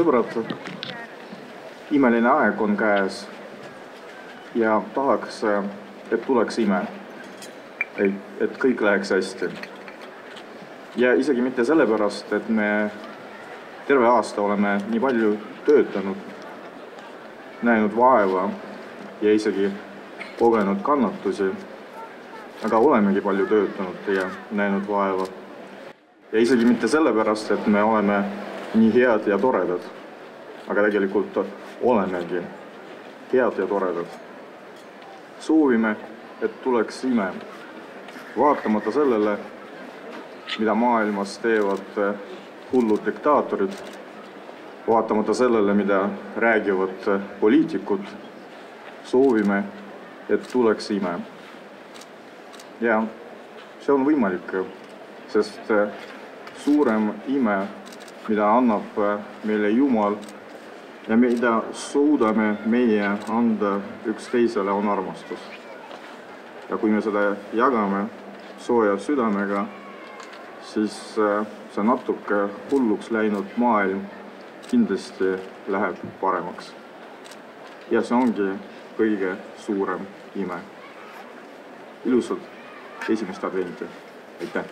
Sõbrad, imeline aeg on käes ja tahaks, et tuleks ime, et kõik läheks hästi. Ja isegi mitte sellepärast, et me terve aasta oleme nii palju töötanud, näinud vaeva ja isegi kogenud kannatusi, aga olemegi palju töötanud ja näinud vaeva. Ja isegi mitte sellepärast, et me oleme nii head ja toredad, aga tegelikult olemegi head ja toredad. Soovime, et tuleks ime, vaatamata sellele, mida maailmas teevad hullud diktaatorid, vaatamata sellele, mida räägivad poliitikud, soovime, et tuleks ime. Ja see on võimalik, sest suurem ime, mida annab meile Jumal ja mida suudame meie anda üksteisele, on armastus. Ja kui me seda jagame sooja südamega, siis see natuke hulluks läinud maailm kindlasti läheb paremaks. Ja see ongi kõige suurem ime. Ilusat esimest adventi. Aitäh!